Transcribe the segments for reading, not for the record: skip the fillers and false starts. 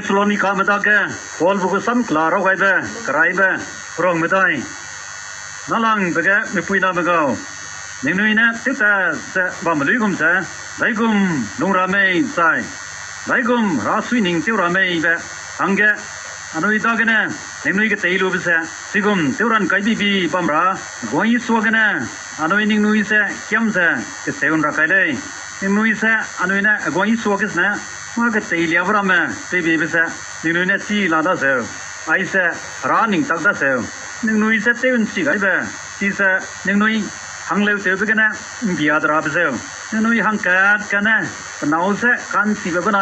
สโลนิกามาตาแกพอลบุกซ้ำกลาเราไว้เบกระไรเบรองไม่ได้นั่งลังไปแกไม่ปุยน้ำไปเก่าหนึ่งหนุ่ยนะที่แต่บ่มาลุยกุมเสได้กุมลงราไม่ใส่ได้กุมราสุยหนิงเที่ยวราไม่เบอังแกอันนู้นตากันนะหนึ่งหนุ่ยก็เตยลูบเสสิกุมเที่ยวรันไก่บีบัมรากวยสวกันนะอันนู้นหนึ่งหนุ่ยเสเข้มเสก็เตยอุนรักไก่เลยหนึ่งหนุ่ยเสอันนู้นนะกวยสวกันนะมาก็เตยเลี้ยวราไม่เตยบีเสหนึ่งหนุ่ยนะซีลาดาเสไอเสราหนิงตักดาเสหนึ่งหนุ่ยเสเตยอุนซีไก่เบซีเสหนึ่งหนุ่ยหังเลวเตยกันนะบิอาดราบเสหนึ่งหนุ่ยหังกัดกันนะปนาวเสกันซีเบกันไอ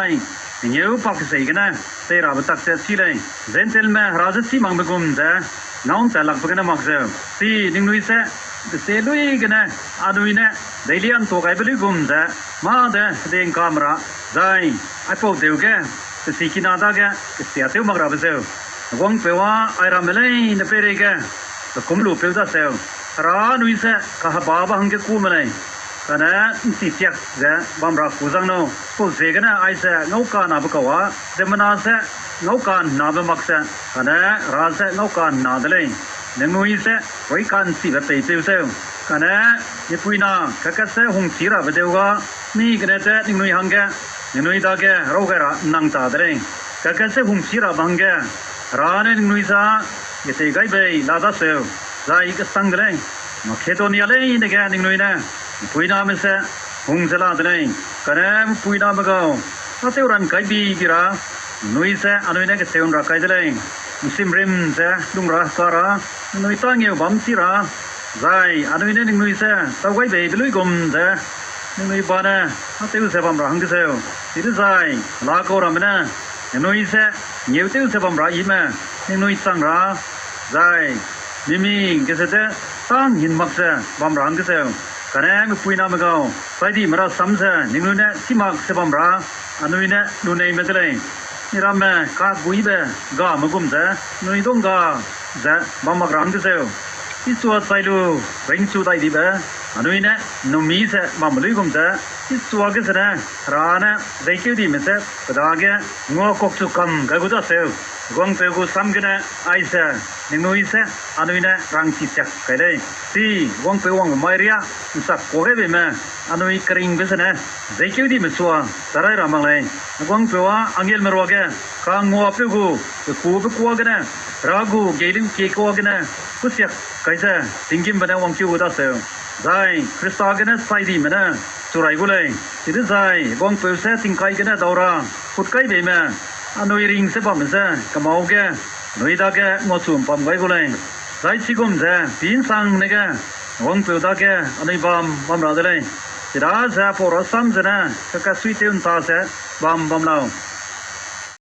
เงี้ยวปักใส่กันนะเตยราบตักเสซีเลยเซนเซลมาราชซีมังเบกุมเสน้องแต่หลักกันนะมักเสซีหนึ่งหนุ่ยเสเซลุยกันนะอาดุยนะเดลียนตัวไก่เบลิกุมเสมาเดเด้งคาเมราใจไอพวกเดียวแกซีกินาดาแกเสียเตียวมักราบเสวงเปว่าไอรามเลยนเปเรแกตะคุมลูเปวดาเสรานุยเสข้าบาบาหังเกคูมาเลยกันนะสิเสียกเสบามรักกูจังโนกูเสกันนะไอเสงอกานาบกว่าเซมนาเสงอกานาบมักเสกันนะราเสงอกานาเดเลยหนึ่งนุยเสไว้กันสิแบบเตยเซลกันนะยี่ปุยนาแค่เสหงสีราบเดียวก็มีกันนะเสหนึ่งนุยหังแกหนึ่งนุยตาแกเราแกระนังตาเดเลยแค่เสหงสีราบังแกร้านหนึ่งนุยซายี่เตยไกไปลาดาเซลใจก็สังเลยมาเขตตัวนี้เลยนี่แกหนึ่งนุยนะปุยนาไม่เสหงสลาดเลยกันนะปุยนาเบกเอาถ้าเที่ยวรันไกบีกีรานุยเสอันนุยนะก็เที่ยวรักไกเลยมุสลิมริมเสลุงรักการะนุยตั้งเงี้ยบัมสีราใจอันนุยนะหนึ่งนุยเสตะไกไปไปลุยกุมเสหนึ่งนุยบ้านนะถ้าเที่ยวเสบัมรังก็เสที่ที่ใจลาโกรามันนะหนึ่งนุยเสเงี้ยเที่ยวเสบัมราอีมาหนึ่งนุยสังราใจมิมิก็เสด็จตั้งหินมักเสบัมรังก็เสกันนะไม่ปุยน้ำเก่าใส่ดีมาราซ้ำเสหนึ่งนุยนะที่มักเสบัมราอันนุยนะดูในเมตเลยนี่รำแม่ข้าบุยเบกามากุมเสนุยต้องกาเสบัมมักรังก็เสที่สัวใส่ดูเร่งสู้ได้ดีเบอันนุยนะนุ่มมีเสบัมลุยกุมเสที่สัวก็เสนะร้านนะได้เกี่ยวดีมั้ยเสกระดาษแกงัวกกสุกำก็กุดาเสกวางเปกูซ้ำกันนะไอเสหนึ่งนุยเสอันนุยนะรังสิจักกันเลยที่กวางเปวังไม่เรียมุสักโคเรเบมาอันนุยกริ่งเบสนะได้เกี่ยวดีมั้ยสัวสลายรามังเลยกวางเปว่าอังเกลมารวแกข้างงัวเปกูกูเปกัวกันนะรากูเกลิมเกกัวกันนะกุศยักไกเสติงกิมบันวังคิวกุดาเสใจคริสต์กันนะใส่ดีมั้ยนะสุไรกูเลยที่ที่ใจกวางเปเสติงไกกันนะดาวราพุดไกเบมาอันนุยริงเสบัมเสกมาโอเคนุยตาแกงอสุมปั๊มไว้กูเลยใจชิกุมเสปีนสังเนี่ยแกวังเปตาแกอันนุยบัมราเดเลยที่ด้าเสพอรัสซัมเสนะก็สุยเตอุนตาเสบัมเรา